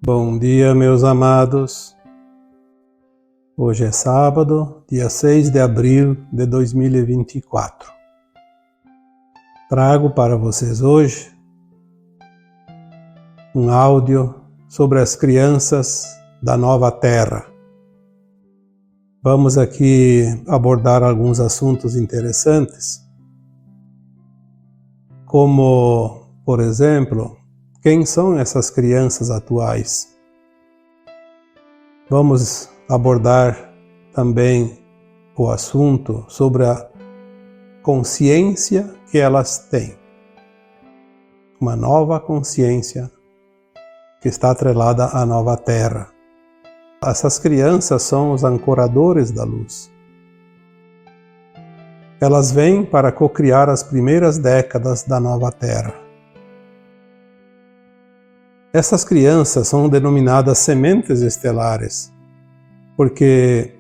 Bom dia, meus amados. Hoje é sábado, dia 6 de abril de 2024. Trago para vocês hoje um áudio sobre as crianças da nova Terra. Vamos aqui abordar alguns assuntos interessantes, como, por exemplo, quem são essas crianças atuais? Vamos abordar também o assunto sobre a consciência que elas têm. Uma nova consciência que está atrelada à nova Terra. Essas crianças são os ancoradores da luz. Elas vêm para cocriar as primeiras décadas da nova Terra. Essas crianças são denominadas sementes estelares, porque,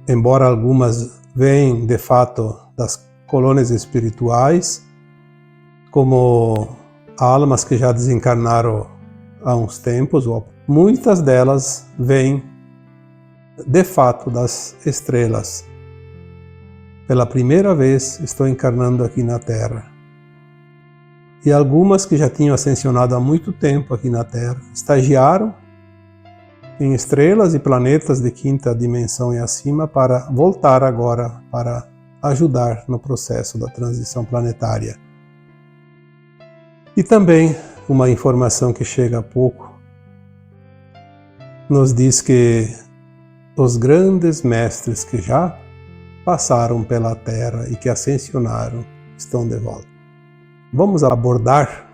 embora algumas venham de fato das colônias espirituais, como almas que já desencarnaram há uns tempos, muitas delas vêm de fato das estrelas. Pela primeira vez estou encarnando aqui na Terra. E algumas que já tinham ascensionado há muito tempo aqui na Terra, estagiaram em estrelas e planetas de quinta dimensão e acima para voltar agora para ajudar no processo da transição planetária. E também uma informação que chega há pouco nos diz que os grandes mestres que já passaram pela Terra e que ascensionaram estão de volta. Vamos abordar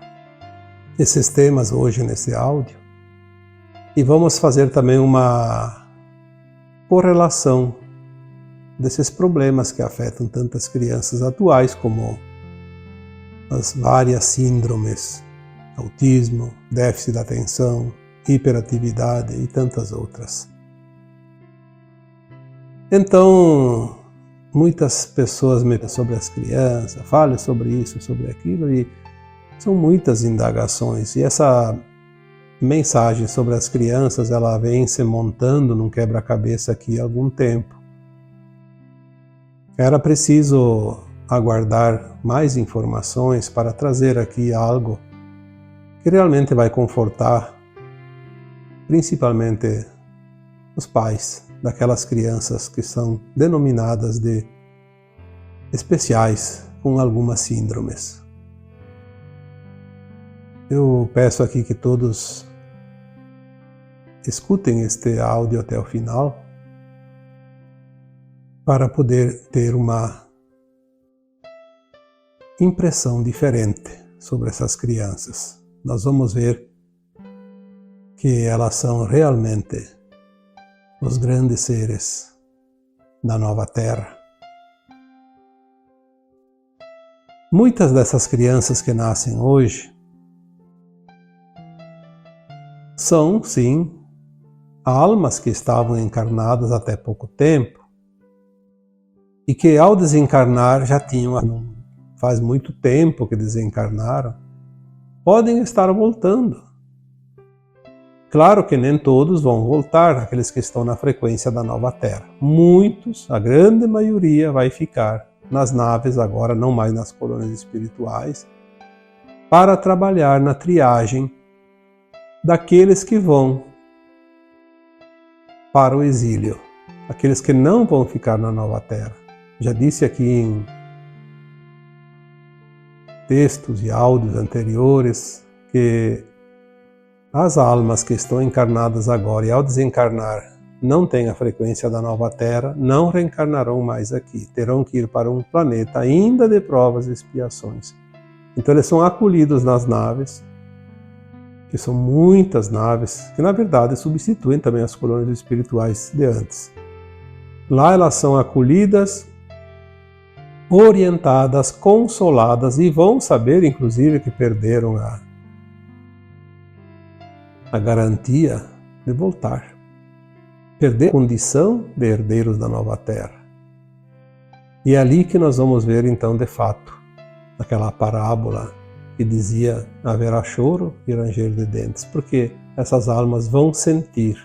esses temas hoje nesse áudio e vamos fazer também uma correlação desses problemas que afetam tantas crianças atuais como as várias síndromes, autismo, déficit da atenção, hiperatividade e tantas outras. Então, muitas pessoas me perguntam sobre as crianças, fale sobre isso, sobre aquilo, e são muitas indagações. E essa mensagem sobre as crianças, ela vem se montando num quebra-cabeça aqui há algum tempo. Era preciso aguardar mais informações para trazer aqui algo que realmente vai confortar, principalmente os pais daquelas crianças que são denominadas de especiais com algumas síndromes. Eu peço aqui que todos escutem este áudio até o final para poder ter uma impressão diferente sobre essas crianças. Nós vamos ver que elas são realmente os grandes seres da nova Terra. Muitas dessas crianças que nascem hoje são, sim, almas que estavam encarnadas até pouco tempo e que ao desencarnar já tinham, faz muito tempo que desencarnaram, podem estar voltando. Claro que nem todos vão voltar, aqueles que estão na frequência da nova Terra. Muitos, a grande maioria, vai ficar nas naves agora, não mais nas colônias espirituais, para trabalhar na triagem daqueles que vão para o exílio, aqueles que não vão ficar na nova Terra. Já disse aqui em textos e áudios anteriores que as almas que estão encarnadas agora e ao desencarnar não têm a frequência da nova Terra, não reencarnarão mais aqui. Terão que ir para um planeta ainda de provas e expiações. Então eles são acolhidos nas naves, que são muitas naves, que na verdade substituem também as colônias espirituais de antes. Lá elas são acolhidas, orientadas, consoladas e vão saber, inclusive, que perderam a garantia de voltar. Perder a condição de herdeiros da nova Terra. E é ali que nós vamos ver então de fato aquela parábola que dizia haverá choro e ranger de dentes, porque essas almas vão sentir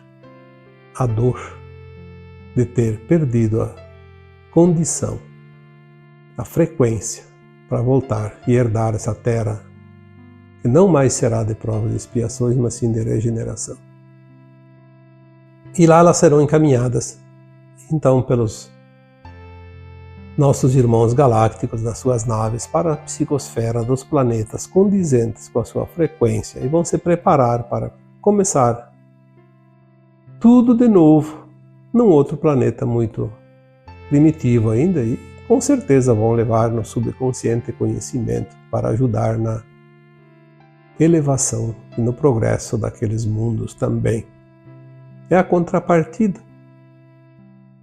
a dor de ter perdido a condição, a frequência para voltar e herdar essa terra que não mais será de provas e expiações, mas sim de regeneração. E lá elas serão encaminhadas então pelos nossos irmãos galácticos nas suas naves para a psicosfera dos planetas condizentes com a sua frequência e vão se preparar para começar tudo de novo num outro planeta muito primitivo ainda e com certeza vão levar no subconsciente conhecimento para ajudar na elevação e no progresso daqueles mundos também. É a contrapartida.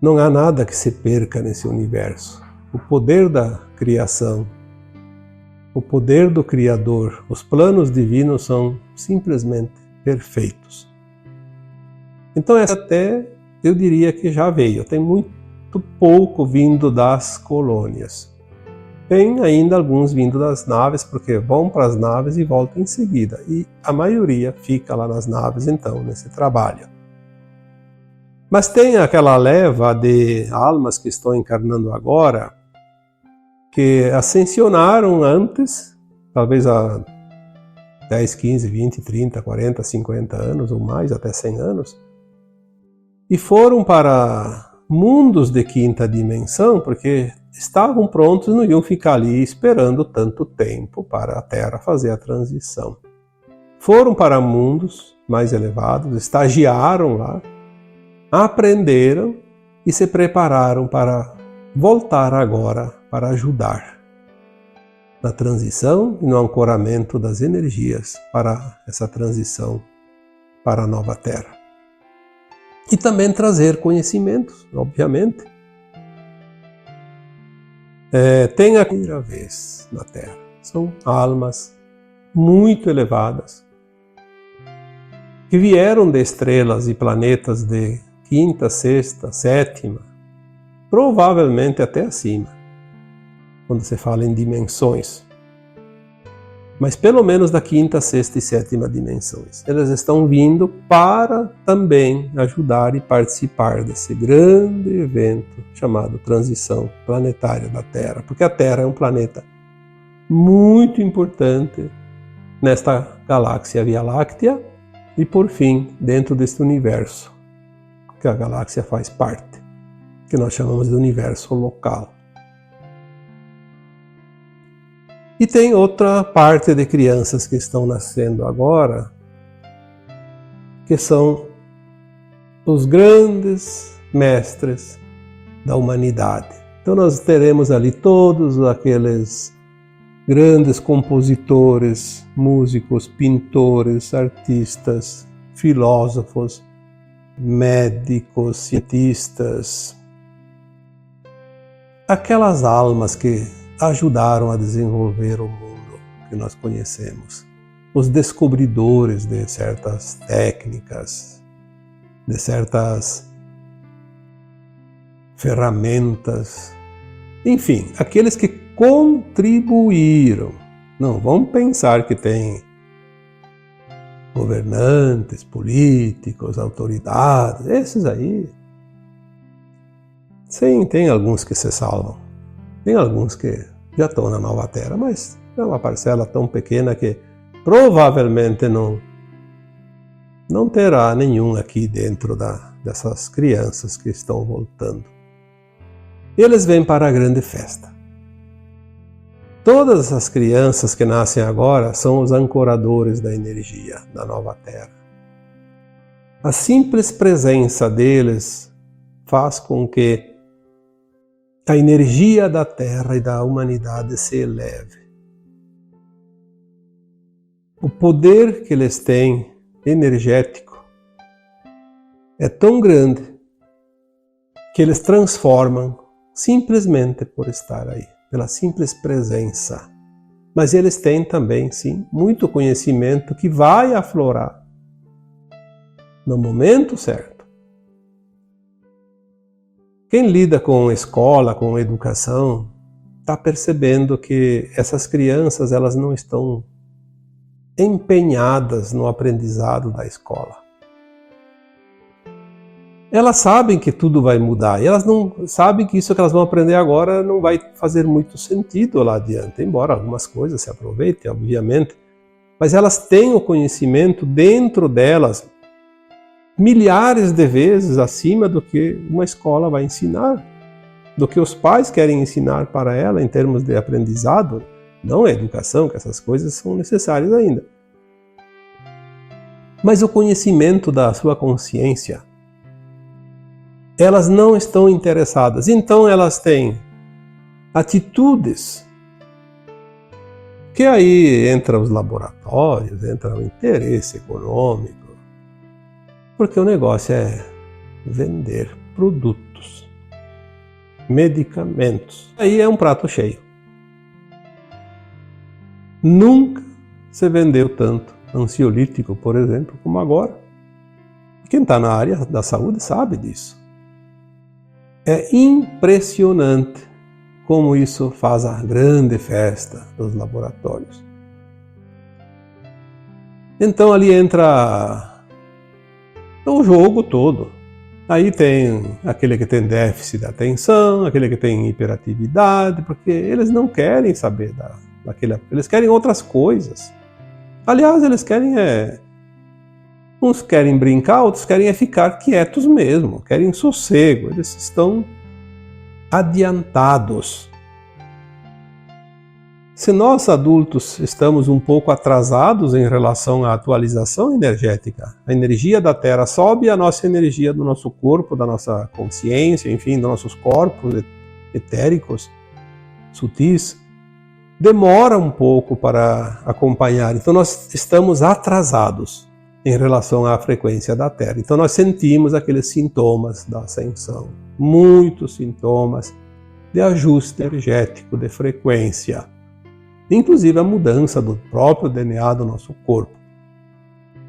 Não há nada que se perca nesse universo. O poder da criação, o poder do Criador, os planos divinos são simplesmente perfeitos. Então essa até eu diria que já veio, tem muito pouco vindo das colônias. Tem ainda alguns vindo das naves, porque vão para as naves e voltam em seguida. E a maioria fica lá nas naves então, nesse trabalho. Mas tem aquela leva de almas que estão encarnando agora, que ascensionaram antes, talvez há 10, 15, 20, 30, 40, 50 anos ou mais, até 100 anos, e foram para mundos de quinta dimensão, porque estavam prontos e não iam ficar ali esperando tanto tempo para a Terra fazer a transição. Foram para mundos mais elevados, estagiaram lá, aprenderam e se prepararam para voltar agora para ajudar na transição e no ancoramento das energias para essa transição para a nova Terra. E também trazer conhecimentos, obviamente. Tem a primeira vez na Terra. São almas muito elevadas que vieram de estrelas e planetas de quinta, sexta, sétima, provavelmente até acima, quando se fala em dimensões. Mas pelo menos da quinta, sexta e sétima dimensões. Elas estão vindo para também ajudar e participar desse grande evento chamado Transição Planetária da Terra, porque a Terra é um planeta muito importante nesta galáxia Via Láctea e, por fim, dentro deste universo que a galáxia faz parte, que nós chamamos de universo local. E tem outra parte de crianças que estão nascendo agora, que são os grandes mestres da humanidade. Então nós teremos ali todos aqueles grandes compositores, músicos, pintores, artistas, filósofos, médicos, cientistas, aquelas almas que ajudaram a desenvolver o mundo que nós conhecemos, os descobridores de certas técnicas, de certas ferramentas, enfim, aqueles que contribuíram. Não vamos pensar que tem governantes, políticos, autoridades, esses aí. Sim, tem alguns que se salvam. Tem alguns que já estão na nova Terra, mas é uma parcela tão pequena que provavelmente não terá nenhum aqui dentro dessas crianças que estão voltando. Eles vêm para a grande festa. Todas essas crianças que nascem agora são os ancoradores da energia da nova Terra. A simples presença deles faz com que a energia da Terra e da humanidade se eleve. O poder que eles têm, energético, é tão grande que eles transformam simplesmente por estar aí, pela simples presença. Mas eles têm também, sim, muito conhecimento que vai aflorar no momento certo. Quem lida com escola, com educação, está percebendo que essas crianças elas não estão empenhadas no aprendizado da escola. Elas sabem que tudo vai mudar, e elas não sabem que isso que elas vão aprender agora não vai fazer muito sentido lá adiante, embora algumas coisas se aproveitem, obviamente, mas elas têm o conhecimento dentro delas milhares de vezes acima do que uma escola vai ensinar, do que os pais querem ensinar para ela em termos de aprendizado, não a educação, que essas coisas são necessárias ainda. Mas o conhecimento da sua consciência, elas não estão interessadas. Então elas têm atitudes que aí entra os laboratórios, entra o interesse econômico, porque o negócio é vender produtos, medicamentos. Aí é um prato cheio. Nunca se vendeu tanto ansiolítico, por exemplo, como agora. Quem está na área da saúde sabe disso. É impressionante como isso faz a grande festa dos laboratórios. Então ali entra o jogo todo. Aí tem aquele que tem déficit de atenção, aquele que tem hiperatividade, porque eles não querem saber daquele, eles querem outras coisas. Aliás, eles querem uns querem brincar, outros querem ficar quietos mesmo, querem sossego, eles estão adiantados. Se nós adultos estamos um pouco atrasados em relação à atualização energética, a energia da Terra sobe, a nossa energia do nosso corpo, da nossa consciência, enfim, dos nossos corpos etéricos, sutis, demora um pouco para acompanhar. Então nós estamos atrasados em relação à frequência da Terra. Então nós sentimos aqueles sintomas da ascensão, muitos sintomas de ajuste energético, de frequência, inclusive a mudança do próprio DNA do nosso corpo.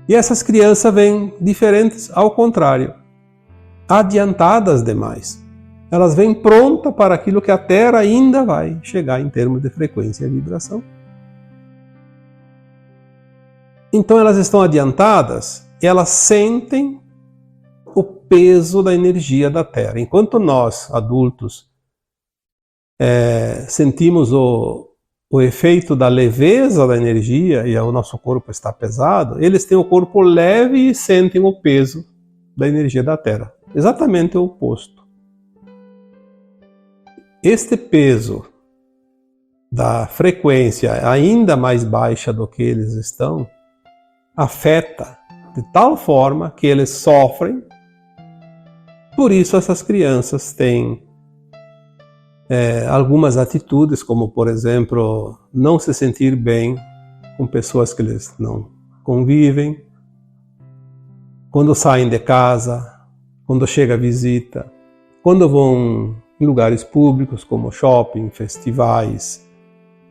E essas crianças vêm diferentes, ao contrário, adiantadas demais. Elas vêm prontas para aquilo que a Terra ainda vai chegar em termos de frequência e vibração. Então elas estão adiantadas e elas sentem o peso da energia da Terra. Enquanto nós, adultos, sentimos o efeito da leveza da energia e o nosso corpo está pesado, eles têm o corpo leve e sentem o peso da energia da Terra. Exatamente o oposto. Este peso da frequência ainda mais baixa do que eles estão afeta de tal forma que eles sofrem. Por isso essas crianças têm algumas atitudes, como por exemplo, não se sentir bem com pessoas que eles não convivem, quando saem de casa, quando chega a visita, quando vão em lugares públicos como shopping, festivais,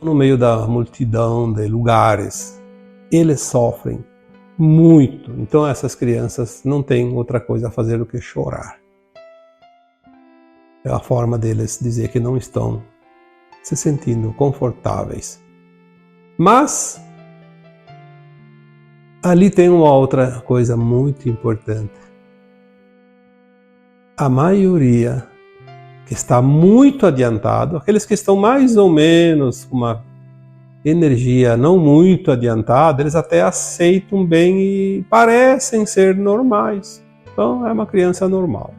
no meio da multidão de lugares, eles sofrem muito. Então essas crianças não têm outra coisa a fazer do que chorar. É a forma deles dizer que não estão se sentindo confortáveis. Mas ali tem uma outra coisa muito importante. A maioria que está muito adiantado, aqueles que estão mais ou menos com uma energia não muito adiantada, eles até aceitam bem e parecem ser normais. Então é uma criança normal.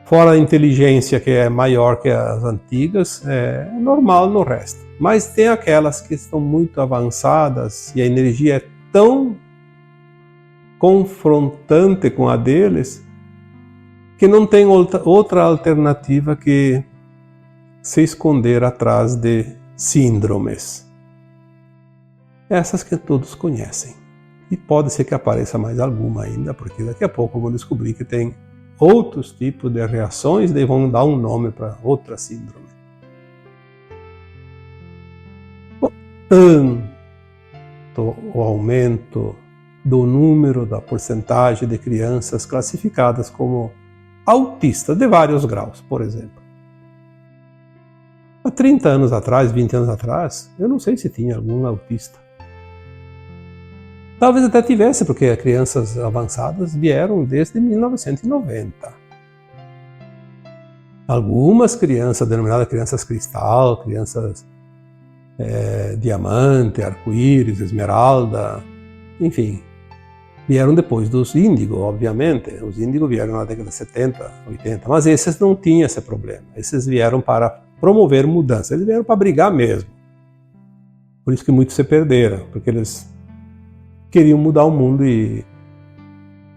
Fora a inteligência que é maior que as antigas, é normal no resto. Mas tem aquelas que estão muito avançadas e a energia é tão confrontante com a deles que não tem outra alternativa que se esconder atrás de síndromes. Essas que todos conhecem. E pode ser que apareça mais alguma ainda, porque daqui a pouco vão descobrir que tem outros tipos de reações e vão dar um nome para outra síndrome. Tanto o aumento do número, da porcentagem de crianças classificadas como autistas de vários graus, por exemplo. Há 30 anos atrás, 20 anos atrás, eu não sei se tinha algum autista. Talvez até tivesse, porque as crianças avançadas vieram desde 1990. Algumas crianças, denominadas crianças cristal, crianças diamante, arco-íris, esmeralda, enfim, vieram depois dos índigo, obviamente. Os índigo vieram na década de 70, 80, mas esses não tinham esse problema. Esses vieram para promover mudança, eles vieram para brigar mesmo. Por isso que muitos se perderam, porque eles queriam mudar o mundo e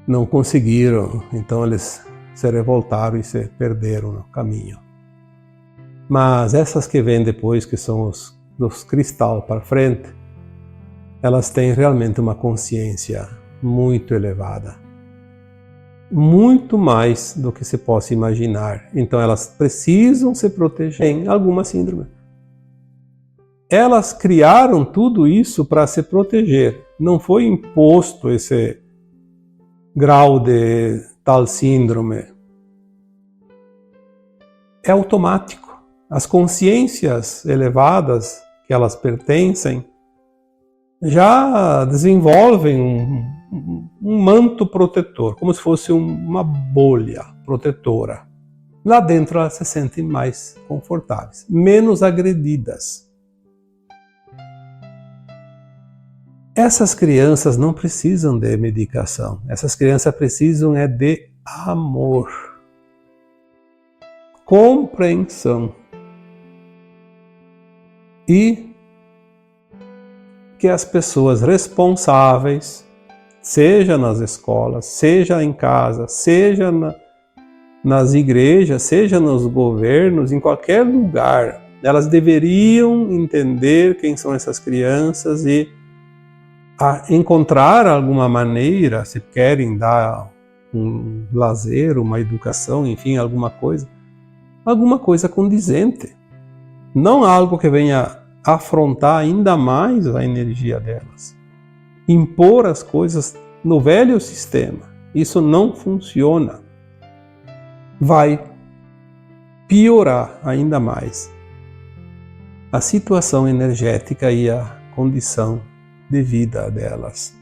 não conseguiram, então eles se revoltaram e se perderam no caminho. Mas essas que vêm depois, que são os dos cristal para frente, elas têm realmente uma consciência muito elevada. Muito mais do que se possa imaginar. Então elas precisam se proteger em alguma síndrome. Elas criaram tudo isso para se proteger. Não foi imposto esse grau de tal síndrome. É automático. As consciências elevadas que elas pertencem já desenvolvem um manto protetor, como se fosse uma bolha protetora. Lá dentro elas se sentem mais confortáveis, menos agredidas. Essas crianças não precisam de medicação, essas crianças precisam de amor, compreensão e que as pessoas responsáveis, seja nas escolas, seja em casa, seja nas igrejas, seja nos governos, em qualquer lugar, elas deveriam entender quem são essas crianças e encontrar alguma maneira, se querem dar um lazer, uma educação, enfim, alguma coisa condizente. Não algo que venha afrontar ainda mais a energia delas. Impor as coisas no velho sistema. Isso não funciona. Vai piorar ainda mais a situação energética e a condição de vida delas.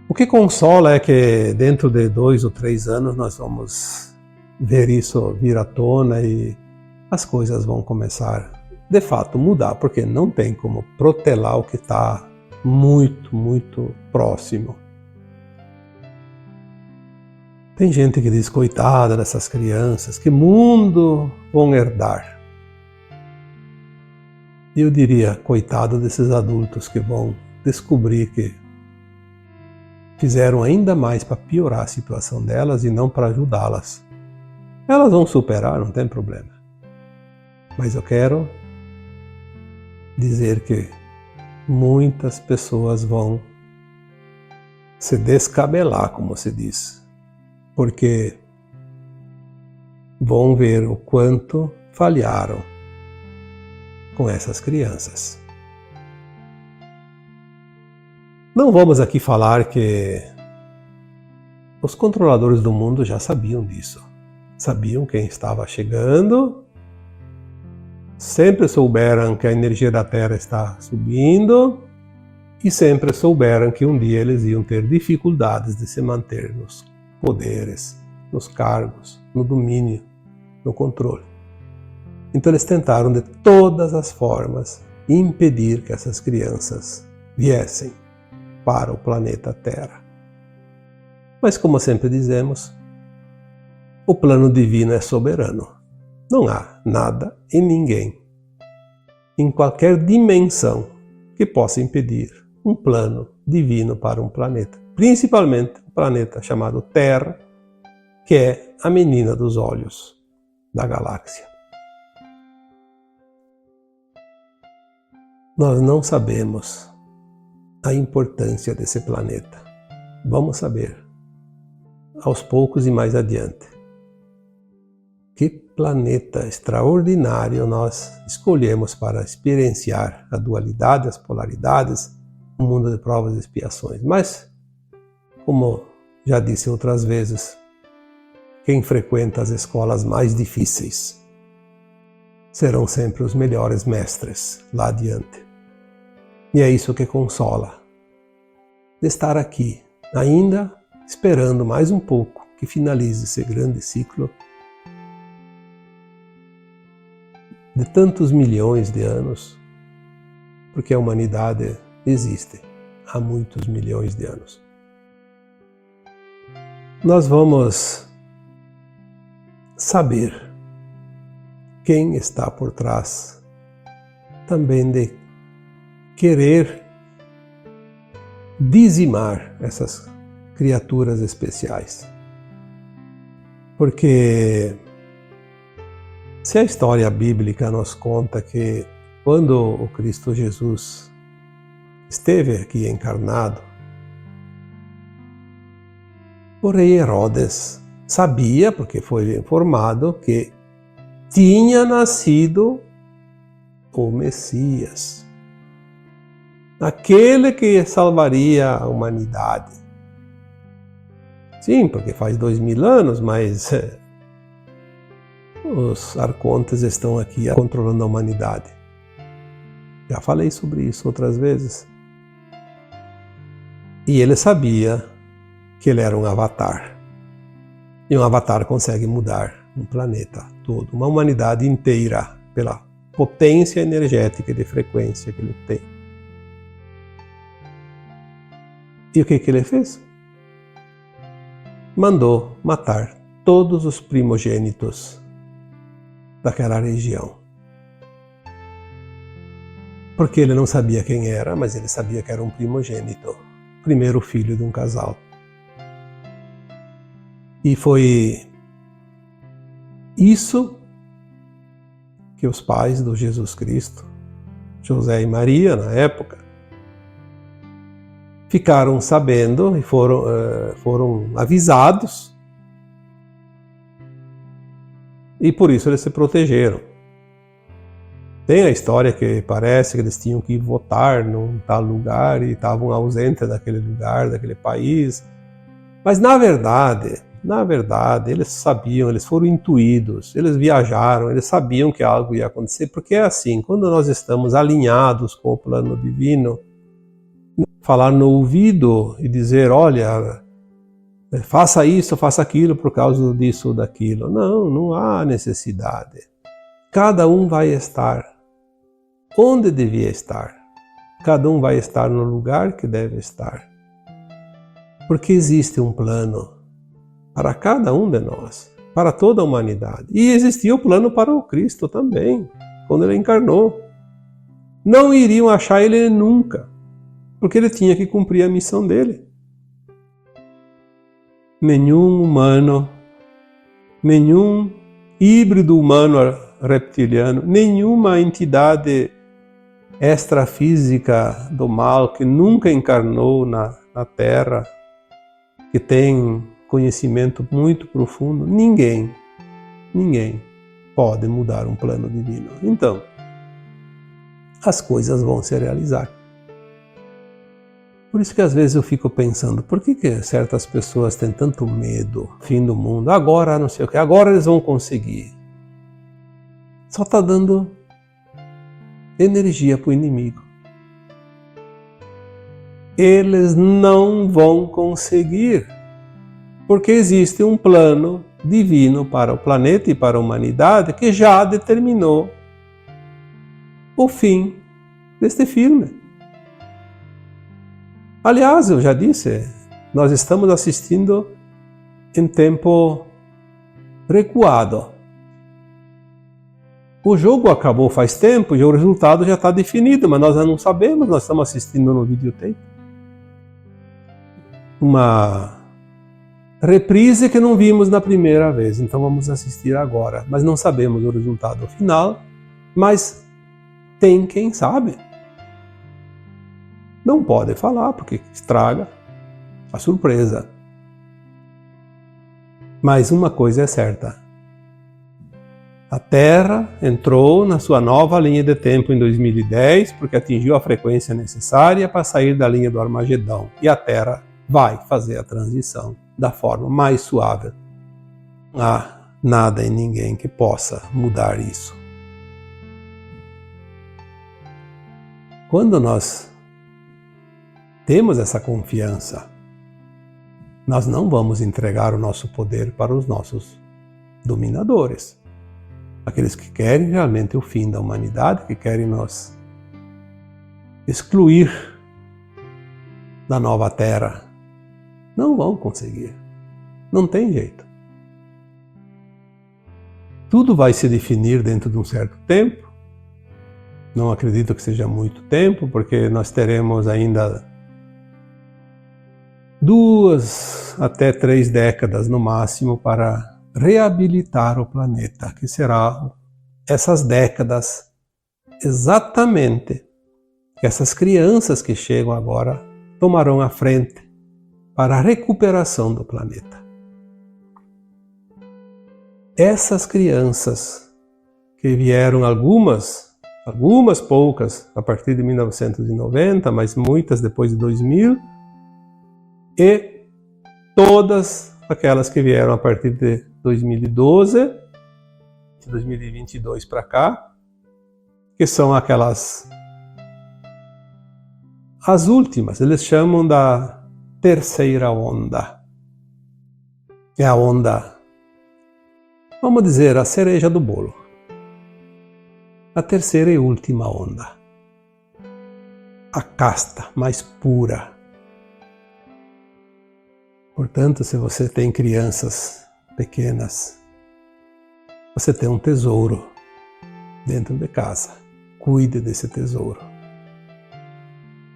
O que consola é que dentro de 2 ou 3 anos nós vamos ver isso vir à tona e as coisas vão começar, de fato, mudar, porque não tem como protelar o que está muito, muito próximo. Tem gente que diz, coitada dessas crianças, que mundo vão herdar? Eu diria, coitado desses adultos que vão descobrir que fizeram ainda mais para piorar a situação delas e não para ajudá-las. Elas vão superar, não tem problema. Mas eu quero dizer que muitas pessoas vão se descabelar, como se diz, porque vão ver o quanto falharam com essas crianças. Não vamos aqui falar que os controladores do mundo já sabiam disso. Sabiam quem estava chegando, sempre souberam que a energia da Terra está subindo e sempre souberam que um dia eles iam ter dificuldades de se manter nos poderes, nos cargos, no domínio, no controle. Então eles tentaram de todas as formas impedir que essas crianças viessem para o planeta Terra. Mas como sempre dizemos, o plano divino é soberano. Não há nada e ninguém, em qualquer dimensão, que possa impedir um plano divino para um planeta. Principalmente um planeta chamado Terra, que é a menina dos olhos da galáxia. Nós não sabemos a importância desse planeta. Vamos saber, aos poucos e mais adiante. Que planeta extraordinário nós escolhemos para experienciar a dualidade, as polaridades, o mundo de provas e expiações. Mas, como já disse outras vezes, quem frequenta as escolas mais difíceis serão sempre os melhores mestres lá adiante. E é isso que consola, de estar aqui, ainda esperando mais um pouco que finalize esse grande ciclo de tantos milhões de anos, porque a humanidade existe há muitos milhões de anos. Nós vamos saber quem está por trás também de querer dizimar essas criaturas especiais. Porque se a história bíblica nos conta que quando o Cristo Jesus esteve aqui encarnado, o rei Herodes sabia, porque foi informado, que tinha nascido o Messias, aquele que salvaria a humanidade. Sim, porque faz 2000 anos, mas os arcontes estão aqui controlando a humanidade. Já falei sobre isso outras vezes. E ele sabia que ele era um avatar. E um avatar consegue mudar um planeta todo, uma humanidade inteira, pela potência energética e de frequência que ele tem. E o que ele fez? Mandou matar todos os primogênitos daquela região. Porque ele não sabia quem era, mas ele sabia que era um primogênito, primeiro filho de um casal. E foi isso que os pais do Jesus Cristo, José e Maria, na época, ficaram sabendo e foram avisados, e por isso eles se protegeram. Tem a história que parece que eles tinham que votar num tal lugar e estavam ausentes daquele lugar, daquele país, mas na verdade, eles sabiam, eles foram intuídos, eles viajaram, eles sabiam que algo ia acontecer, porque é assim, quando nós estamos alinhados com o plano divino, falar no ouvido e dizer, olha, faça isso, faça aquilo por causa disso ou daquilo. Não há necessidade. Cada um vai estar onde devia estar. Cada um vai estar no lugar que deve estar. Porque existe um plano para cada um de nós, para toda a humanidade. E existia o plano para o Cristo também, quando ele encarnou. Não iriam achar ele nunca, porque ele tinha que cumprir a missão dele. Nenhum humano, nenhum híbrido humano reptiliano, nenhuma entidade extrafísica do mal que nunca encarnou na Terra, que tem conhecimento muito profundo, ninguém pode mudar um plano divino. Então, as coisas vão se realizar. Por isso que às vezes eu fico pensando, por que certas pessoas têm tanto medo, fim do mundo, agora não sei o que, agora eles vão conseguir. Só está dando energia para o inimigo. Eles não vão conseguir, porque existe um plano divino para o planeta e para a humanidade que já determinou o fim deste filme. Aliás, eu já disse, nós estamos assistindo em tempo recuado. O jogo acabou faz tempo e o resultado já está definido, mas nós já não sabemos, nós estamos assistindo no videotape. Uma reprise que não vimos na primeira vez, então vamos assistir agora. Mas não sabemos o resultado final, mas tem quem sabe. Não pode falar, porque estraga a surpresa. Mas uma coisa é certa. A Terra entrou na sua nova linha de tempo em 2010, porque atingiu a frequência necessária para sair da linha do Armagedão. E a Terra vai fazer a transição da forma mais suave. Há nada e ninguém que possa mudar isso. Quando nós temos essa confiança, nós não vamos entregar o nosso poder para os nossos dominadores, aqueles que querem realmente o fim da humanidade, que querem nos excluir da nova Terra. Não vão conseguir. Não tem jeito. Tudo vai se definir dentro de um certo tempo. Não acredito que seja muito tempo, porque nós teremos ainda 2 até 3 décadas no máximo para reabilitar o planeta, que será essas décadas exatamente que essas crianças que chegam agora tomarão a frente para a recuperação do planeta. Essas crianças que vieram algumas poucas a partir de 1990, mas muitas depois de 2000, e todas aquelas que vieram a partir de 2012, de 2022 para cá, que são aquelas, as últimas, eles chamam da terceira onda. É a onda, vamos dizer, a cereja do bolo. A terceira e última onda. A casta mais pura. Portanto, se você tem crianças pequenas, você tem um tesouro dentro de casa. Cuide desse tesouro.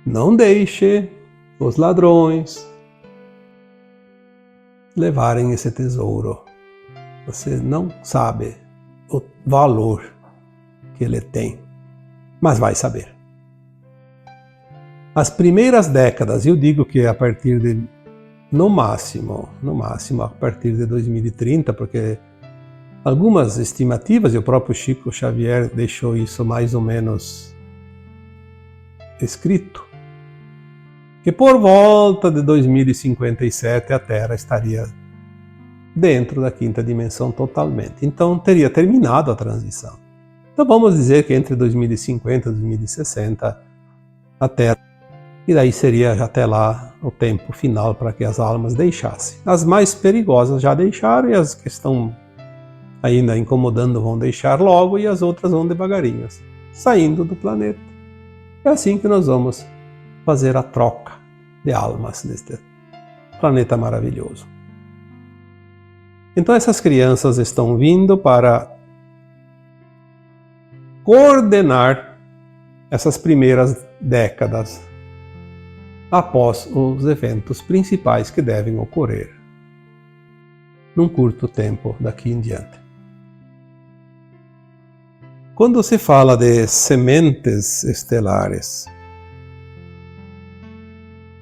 Não deixe os ladrões levarem esse tesouro. Você não sabe o valor que ele tem, mas vai saber. As primeiras décadas, eu digo que a partir de, no máximo, a partir de 2030, porque algumas estimativas, e o próprio Chico Xavier deixou isso mais ou menos escrito, que por volta de 2057 a Terra estaria dentro da quinta dimensão totalmente. Então teria terminado a transição. Então vamos dizer que entre 2050 e 2060 a Terra, e daí seria até lá o tempo final para que as almas deixassem. As mais perigosas já deixaram, e as que estão ainda incomodando vão deixar logo, e as outras vão devagarinho, saindo do planeta. É assim que nós vamos fazer a troca de almas neste planeta maravilhoso. Então essas crianças estão vindo para coordenar essas primeiras décadas após os eventos principais que devem ocorrer num curto tempo daqui em diante. Quando se fala de sementes estelares,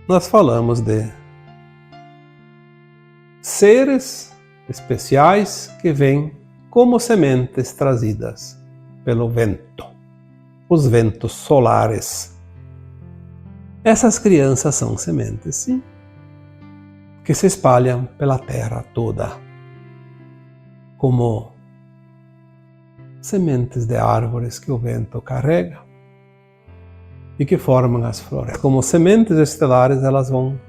nós falamos de seres especiais que vêm como sementes trazidas pelo vento, os ventos solares. Essas crianças são sementes, sim, que se espalham pela terra toda, como sementes de árvores que o vento carrega e que formam as florestas. Como sementes estelares, elas vão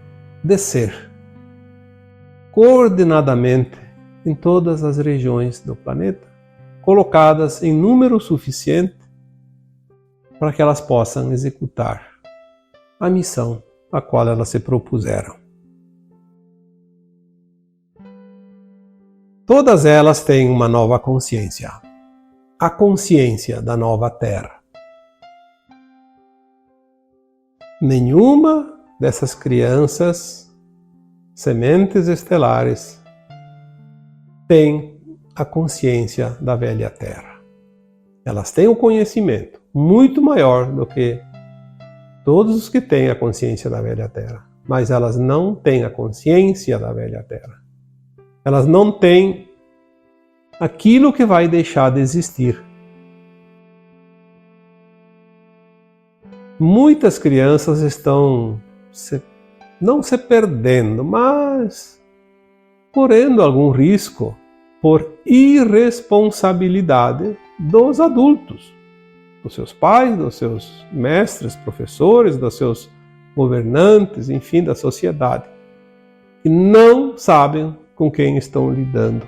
descer coordenadamente em todas as regiões do planeta, colocadas em número suficiente para que elas possam executar a missão a qual elas se propuseram. Todas elas têm uma nova consciência, a consciência da nova Terra. Nenhuma dessas crianças, sementes estelares, tem a consciência da velha Terra. Elas têm um conhecimento muito maior do que todos os que têm a consciência da velha Terra, mas elas não têm a consciência da velha Terra. Elas não têm aquilo que vai deixar de existir. Muitas crianças estão não se perdendo, mas correndo algum risco por irresponsabilidade dos adultos, dos seus pais, dos seus mestres, professores, dos seus governantes, enfim, da sociedade, que não sabem com quem estão lidando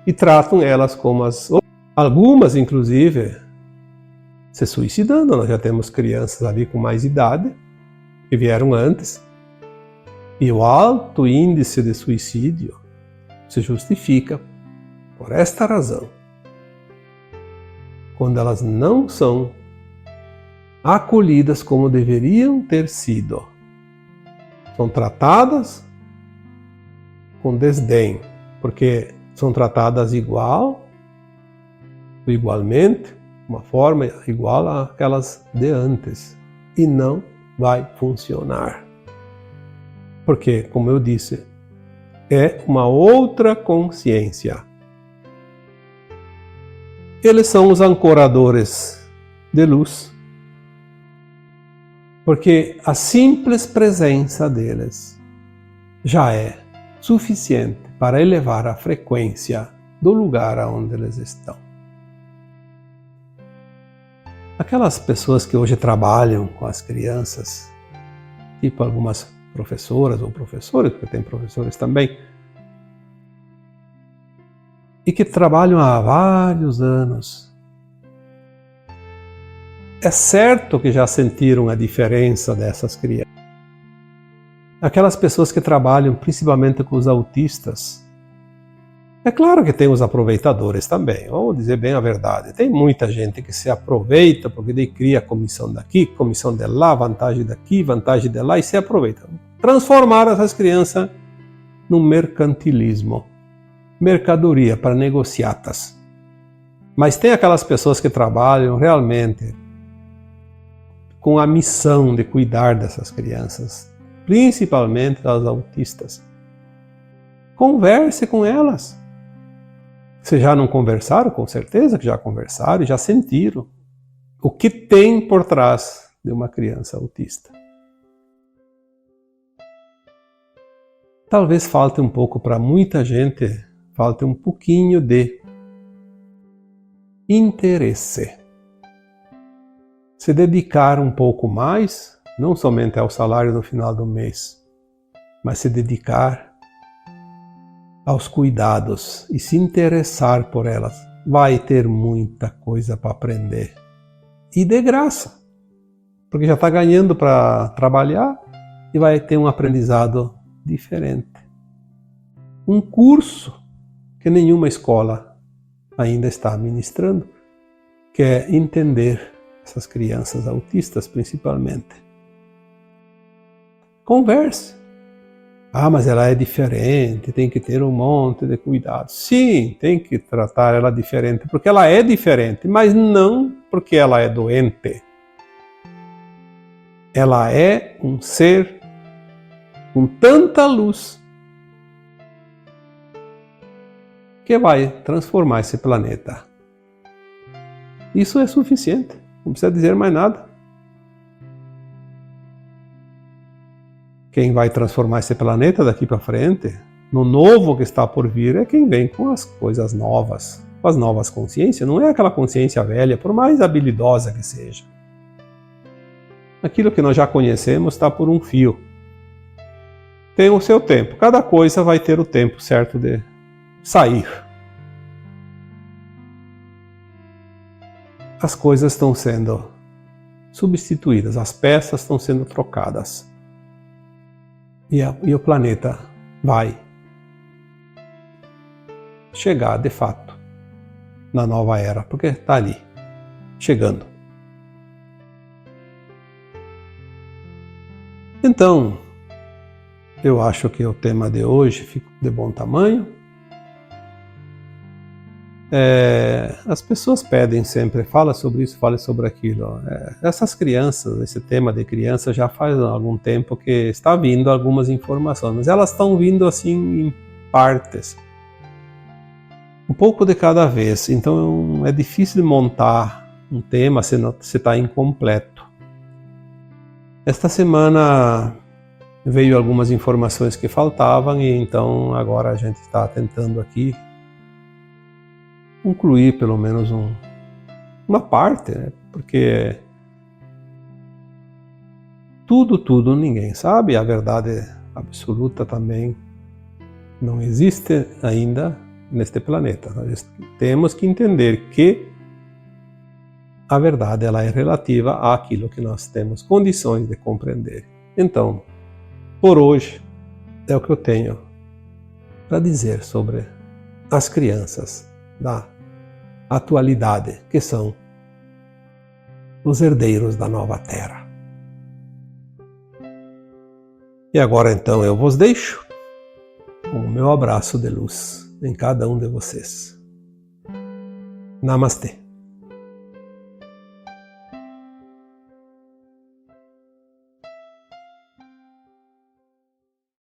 e tratam elas como as outras. Algumas, inclusive, se suicidando. Nós já temos crianças ali com mais idade, que vieram antes, e o alto índice de suicídio se justifica por esta razão. Quando elas não são acolhidas como deveriam ter sido, são tratadas com desdém, porque são tratadas igualmente, uma forma igual àquelas de antes, e não vai funcionar. Porque, como eu disse, é uma outra consciência. Eles são os ancoradores de luz, porque a simples presença deles já é suficiente para elevar a frequência do lugar onde eles estão. Aquelas pessoas que hoje trabalham com as crianças, tipo algumas professoras ou professores, porque tem professores também, e que trabalham há vários anos, é certo que já sentiram a diferença dessas crianças. Aquelas pessoas que trabalham principalmente com os autistas, é claro que tem os aproveitadores também, vamos dizer bem a verdade. Tem muita gente que se aproveita porque daí cria comissão daqui, comissão de lá, vantagem daqui, vantagem de lá, e se aproveita. Transformar essas crianças num mercantilismo, mercadoria para negociatas. Mas tem aquelas pessoas que trabalham realmente com a missão de cuidar dessas crianças, principalmente das autistas. Converse com elas. Se já não conversaram, com certeza que já conversaram e já sentiram o que tem por trás de uma criança autista. Talvez falte um pouco para muita gente, falte um pouquinho de interesse. Se dedicar um pouco mais, não somente ao salário no final do mês, mas se dedicar aos cuidados e se interessar por elas, vai ter muita coisa para aprender. E de graça, porque já está ganhando para trabalhar e vai ter um aprendizado diferente. Um curso que nenhuma escola ainda está ministrando, que é entender essas crianças autistas principalmente. Converse. Ah, mas ela é diferente, tem que ter um monte de cuidado. Sim, tem que tratar ela diferente, porque ela é diferente, mas não porque ela é doente. Ela é um ser com tanta luz que vai transformar esse planeta. Isso é suficiente, não precisa dizer mais nada. Quem vai transformar esse planeta daqui para frente, no novo que está por vir, é quem vem com as coisas novas, com as novas consciências. Não é aquela consciência velha, por mais habilidosa que seja. Aquilo que nós já conhecemos está por um fio. Tem o seu tempo. Cada coisa vai ter o tempo certo de sair. As coisas estão sendo substituídas, as peças estão sendo trocadas. E o planeta vai chegar, de fato, na nova era, porque está ali, chegando. Então, eu acho que o tema de hoje ficou de bom tamanho. As pessoas pedem sempre, fala sobre isso, fala sobre aquilo. Essas crianças, esse tema de criança já faz algum tempo que está vindo algumas informações, mas elas estão vindo assim em partes, um pouco de cada vez, então é difícil montar um tema se está incompleto. Esta semana veio algumas informações que faltavam e então agora a gente está tentando aqui concluir pelo menos uma parte, né? Porque tudo ninguém sabe, a verdade absoluta também não existe ainda neste planeta. Nós temos que entender que a verdade ela é relativa àquilo que nós temos condições de compreender. Então, por hoje, é o que eu tenho para dizer sobre as crianças da atualidade, que são os herdeiros da nova Terra. E agora então eu vos deixo com o meu abraço de luz em cada um de vocês. Namastê.